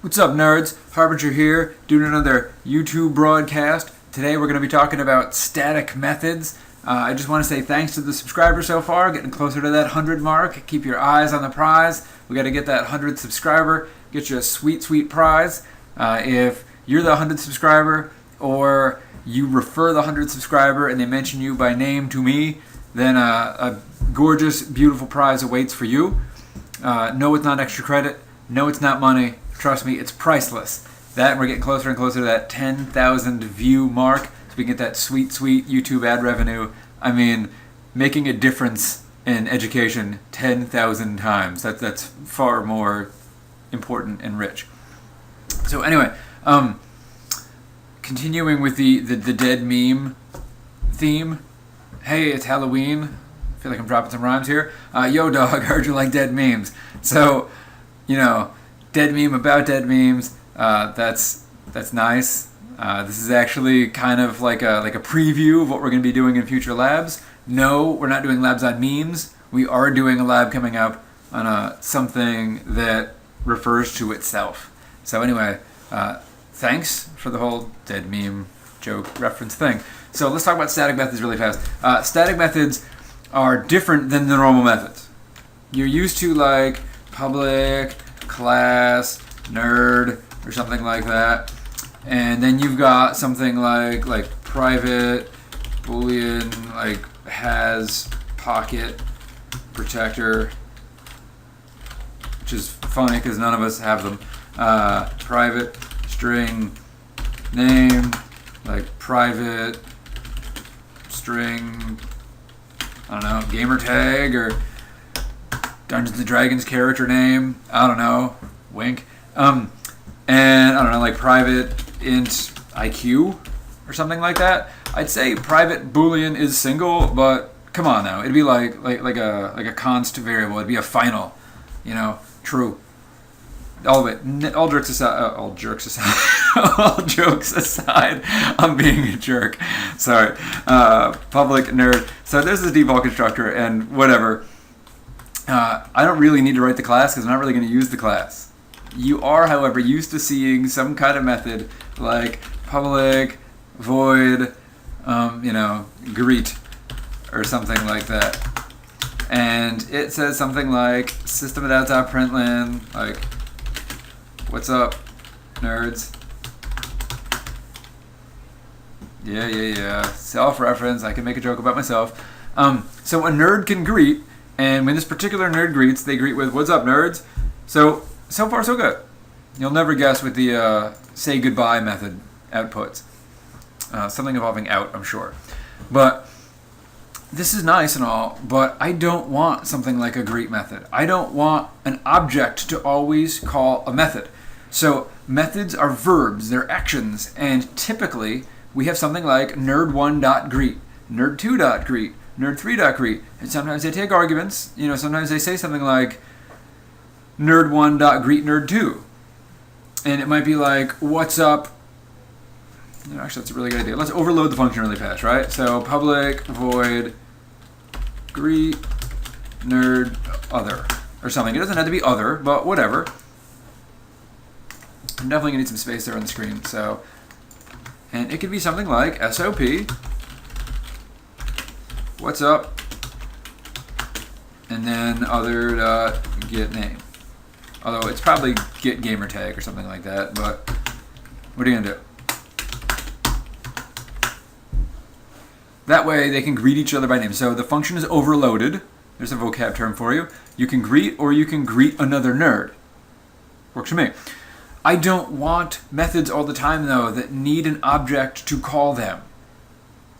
What's up, nerds? Harbinger here, doing another YouTube broadcast. Today we're going to be talking about static methods. I just want to say thanks to the subscribers so far, getting closer to that 100 mark. Keep your eyes on the prize. We got to get that 100th subscriber, get you a sweet, sweet prize. If you're the 100th subscriber, or you refer the 100th subscriber and they mention you by name to me, then a gorgeous, beautiful prize awaits for you. No, it's not extra credit. No, it's not money. Trust me, it's priceless. That we're getting closer and closer to that 10,000 view mark, so we can get that sweet, sweet YouTube ad revenue. I mean, making a difference in education 10,000 times. That's far more important and rich. So anyway, continuing with the dead meme theme. Hey, it's Halloween. I feel like I'm dropping some rhymes here. Yo, dog, heard you like dead memes. So, dead meme about dead memes. That's nice. This is actually kind of like a preview of what we're going to be doing in future labs. No, we're not doing labs on memes. We are doing a lab coming up on something that refers to itself. So anyway, thanks for the whole dead meme joke reference thing. So let's talk about static methods really fast. Static methods are different than the normal methods. You're used to like public, class, nerd, or something like that. And then you've got something like private, boolean, like has, pocket, protector, which is funny because none of us have them. Private, string, name, like private, string, I don't know, gamer tag, or Dungeons and Dragons character name, I don't know, wink. And I don't know, like private int IQ or something like that. I'd say private boolean is single, but come on now, it'd be like a const variable. It'd be a final, true. All of it, all jokes aside, all jokes aside, I'm being a jerk. Sorry. Public nerd. So there's this default constructor and whatever. I don't really need to write the class because I'm not really going to use the class. You are, however, used to seeing some kind of method like public, void, greet, or something like that. And it says something like system.out.println, like, what's up, nerds? Yeah. Self-reference. I can make a joke about myself. So a nerd can greet, and when this particular nerd greets, they greet with, what's up, nerds? So far, so good. You'll never guess with the say goodbye method outputs. Something involving out, I'm sure. But this is nice and all, but I don't want something like a greet method. I don't want an object to always call a method. So methods are verbs, they're actions, and typically we have something like nerd1.greet, nerd2.greet, nerd3.greet, and sometimes they take arguments. Sometimes they say something like nerd1.greet nerd2, and it might be like, what's up? Actually, that's a really good idea. Let's overload the function really fast, right? So public void greet nerd other or something. It doesn't have to be other, but whatever. I'm definitely gonna need some space there on the screen. So, and it could be something like SOP. What's up? And then other get name. Although it's probably get gamer tag or something like that. But what are you gonna do? That way they can greet each other by name. So the function is overloaded. There's a vocab term for you. You can greet or you can greet another nerd. Works for me. I don't want methods all the time, though, that need an object to call them.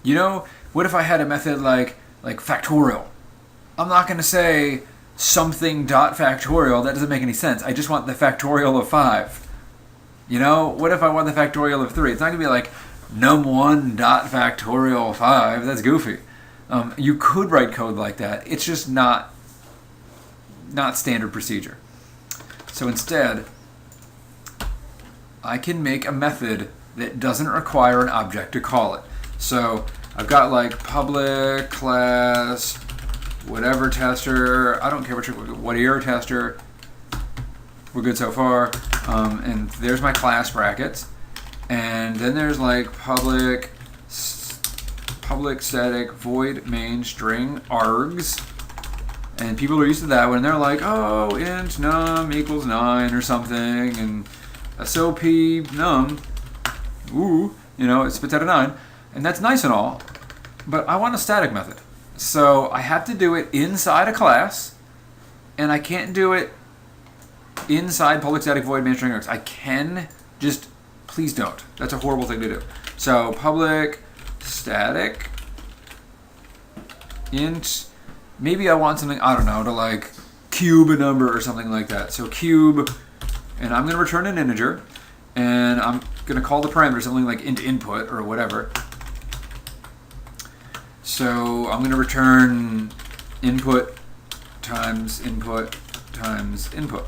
What if I had a method like factorial? I'm not going to say something dot factorial. That doesn't make any sense. I just want the factorial of 5. What if I want the factorial of 3? It's not going to be like num1 dot factorial 5. That's goofy. You could write code like that. It's just not standard procedure. So instead, I can make a method that doesn't require an object to call it. So I've got like public class, whatever tester, I don't care what error tester, we're good so far. And there's my class brackets. And then there's like public static void main string args. And people are used to that when they're like, oh, int num equals 9 or something, and SOP num, it spits out a 9. And that's nice and all, but I want a static method. So I have to do it inside a class, and I can't do it inside public static void main string args. I can, just please don't. That's a horrible thing to do. So public static int, maybe I want something, I don't know, to like cube a number or something like that. So cube, and I'm going to return an integer, and I'm going to call the parameter something like int input or whatever. So I'm going to return input times input times input.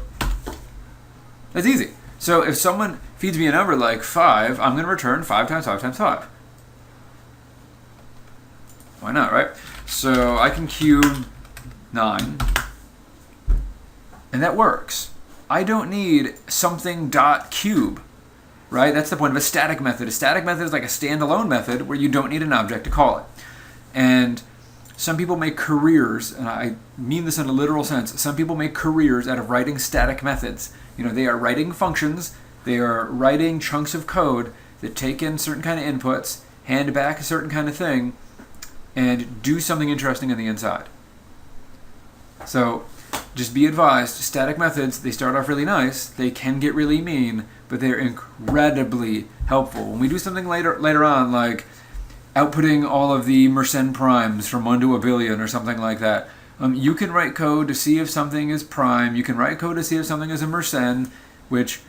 That's easy. So if someone feeds me a number like 5, I'm going to return 5 times 5 times 5. Why not, right? So I can cube 9, and that works. I don't need something dot cube, right? That's the point of a static method. A static method is like a standalone method where you don't need an object to call it. And some people make careers, and I mean this in a literal sense, some people make careers out of writing static methods. They are writing functions, they are writing chunks of code that take in certain kind of inputs, hand back a certain kind of thing, and do something interesting on the inside. So just be advised, static methods, they start off really nice, they can get really mean, but they're incredibly helpful. When we do something later on, like outputting all of the Mersenne primes from 1 to a billion or something like that, you can write code to see if something is prime, you can write code to see if something is a Mersenne, which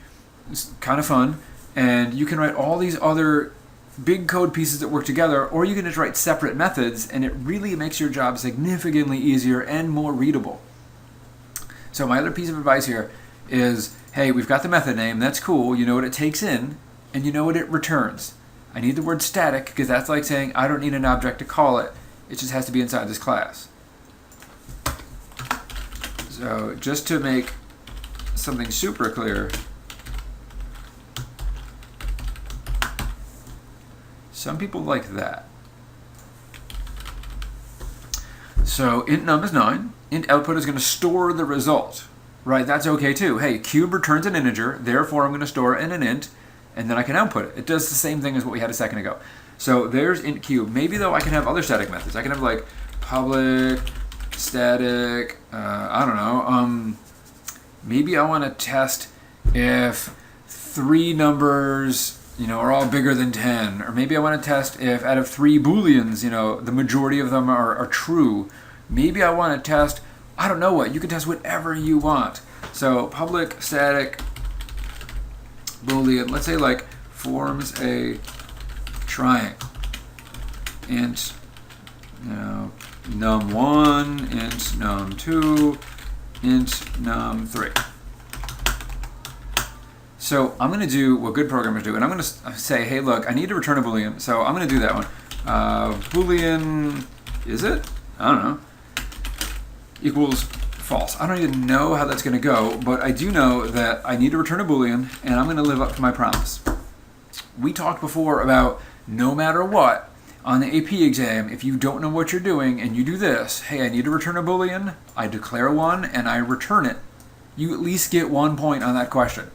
is kind of fun, and you can write all these other big code pieces that work together, or you can just write separate methods, and it really makes your job significantly easier and more readable. So my other piece of advice here is, hey, we've got the method name, that's cool, you know what it takes in, and you know what it returns. I need the word static, because that's like saying I don't need an object to call it, it just has to be inside this class. So just to make something super clear, some people like that. So int num is 9. Int output is going to store the result. Right, that's okay too. Hey, cube returns an integer, therefore I'm going to store it in an int, and then I can output it. It does the same thing as what we had a second ago. So there's int cube. Maybe though I can have other static methods. I can have like public static, I don't know, maybe I want to test if 3 numbers are all bigger than 10. Or maybe I want to test if out of 3 booleans, the majority of them are true. Maybe I want to test, I don't know what, you can test whatever you want. So public static boolean, let's say like forms a triangle. Int, num1, int num2, int num3. So I'm going to do what good programmers do, and I'm going to say, hey, look, I need to return a Boolean, so I'm going to do that one. Boolean, is it? I don't know. Equals false. I don't even know how that's going to go, but I do know that I need to return a Boolean, and I'm going to live up to my promise. We talked before about no matter what, on the AP exam, if you don't know what you're doing and you do this, hey, I need to return a Boolean, I declare one, and I return it, you at least get 1 point on that question.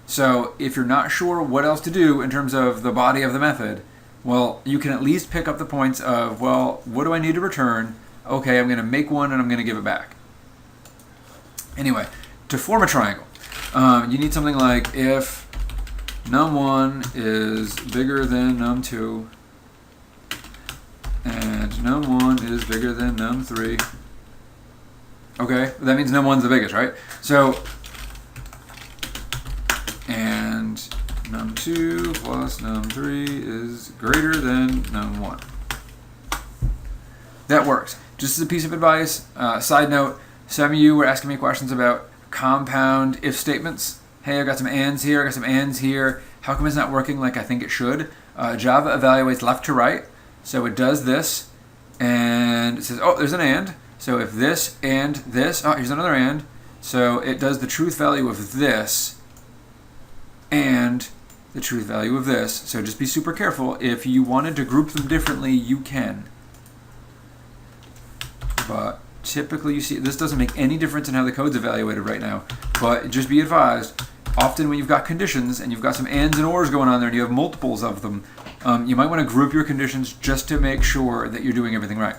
So if you're not sure what else to do in terms of the body of the method, well, you can at least pick up the points of, well, what do I need to return? Okay, I'm going to make one and I'm going to give it back. Anyway, to form a triangle, you need something like if num1 is bigger than num2 and num1 is bigger than num3. Okay, that means num1's the biggest, right? So, and num2 plus num3 is greater than num1. That works. Just as a piece of advice, side note, some of you were asking me questions about compound if statements. Hey, I got some ands here, I got some ands here. How come it's not working like I think it should? Java evaluates left to right. So it does this, and it says, oh, there's an and. So if this and this, oh, here's another and. So it does the truth value of this and the truth value of this. So just be super careful. If you wanted to group them differently, you can. But typically you see, this doesn't make any difference in how the code's evaluated right now. But just be advised, often when you've got conditions and you've got some ands and ors going on there and you have multiples of them, you might want to group your conditions just to make sure that you're doing everything right.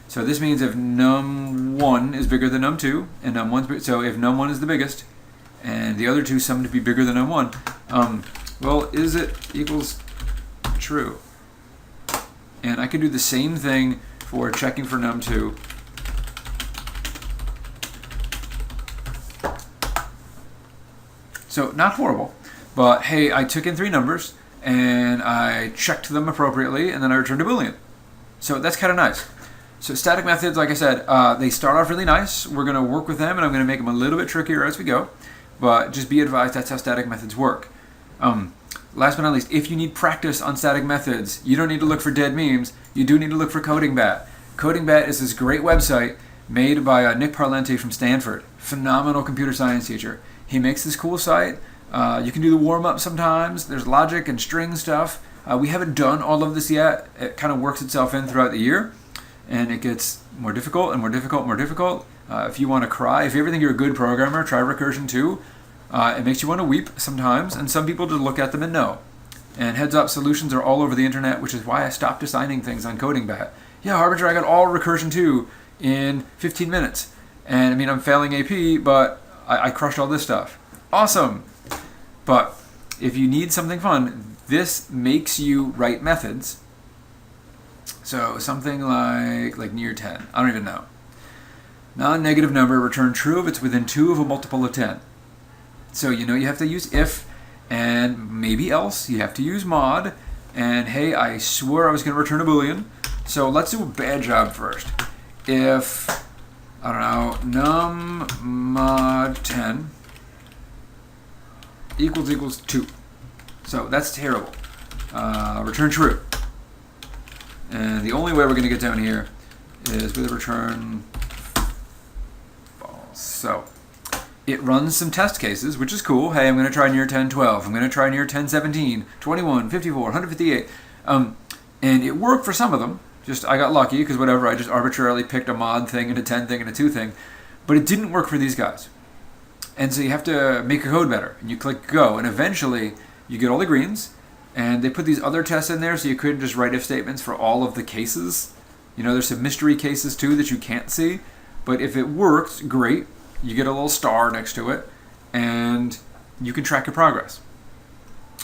So this means if num1 is bigger than num2, and num1's so if num1 is the biggest, and the other two sum to be bigger than num1, well, is it equals true? And I could do the same thing for checking for num2. So not horrible, but hey, I took in 3 numbers, and I checked them appropriately, and then I returned a Boolean. So that's kind of nice. So static methods, like I said, they start off really nice. We're going to work with them, and I'm going to make them a little bit trickier as we go. But just be advised, that's how static methods work. Last but not least, if you need practice on static methods, you don't need to look for dead memes. You do need to look for CodingBat. CodingBat is this great website made by Nick Parlente from Stanford. Phenomenal computer science teacher. He makes this cool site. You can do the warm-up sometimes. There's logic and string stuff. We haven't done all of this yet. It kind of works itself in throughout the year. And it gets more difficult and more difficult and more difficult. If you want to cry, if you ever think you're a good programmer, try recursion too. It makes you want to weep sometimes, and some people just look at them and know. And heads up, solutions are all over the internet, which is why I stopped assigning things on CodingBat. Yeah, Harbinger, I got all recursion 2 in 15 minutes. And I mean, I'm failing AP, but I crushed all this stuff. Awesome! But if you need something fun, this makes you write methods. So something like near 10. I don't even know. Non-negative number, return true if it's within 2 of a multiple of 10. So you know you have to use if, and maybe else. You have to use mod. And hey, I swore I was going to return a Boolean. So let's do a bad job first. If, I don't know, num mod 10 equals 2. So that's terrible. Return true. And the only way we're going to get down here is with a return false. So it runs some test cases, which is cool. Hey, I'm going to try near 10, 12. I'm going to try near 10, 17, 21, 54, 158. And it worked for some of them. Just I got lucky because whatever, I just arbitrarily picked a mod thing and a 10 thing and a 2 thing. But it didn't work for these guys. And so you have to make your code better. And you click go, and eventually you get all the greens. And they put these other tests in there so you couldn't just write if statements for all of the cases. You know, there's some mystery cases too that you can't see. But if it works, great. You get a little star next to it, and you can track your progress.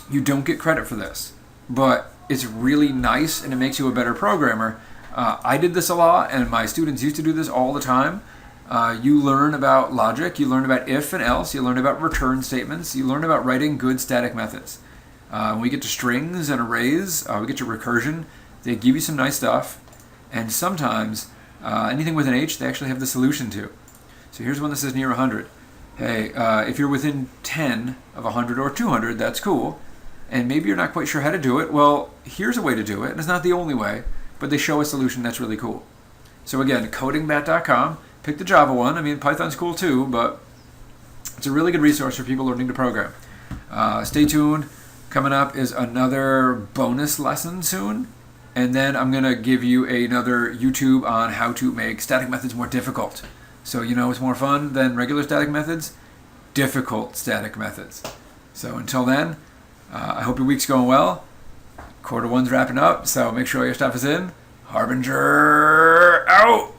You don't get credit for this, but it's really nice, and it makes you a better programmer. I did this a lot, and my students used to do this all the time. You learn about logic, you learn about if and else, you learn about return statements, you learn about writing good static methods. When we get to strings and arrays, we get to recursion. They give you some nice stuff, and sometimes anything with an H, they actually have the solution to. So here's one that says near 100. Hey, if you're within 10 of 100 or 200, that's cool. And maybe you're not quite sure how to do it. Well, here's a way to do it. And it's not the only way, but they show a solution that's really cool. So again, codingbat.com. Pick the Java one. I mean, Python's cool too, but it's a really good resource for people learning to program. Stay tuned. Coming up is another bonus lesson soon. And then I'm going to give you another YouTube on how to make static methods more difficult. So you know what's more fun than regular static methods? Difficult static methods. So until then, I hope your week's going well. Quarter 1's wrapping up, so make sure your stuff is in. Harbinger out!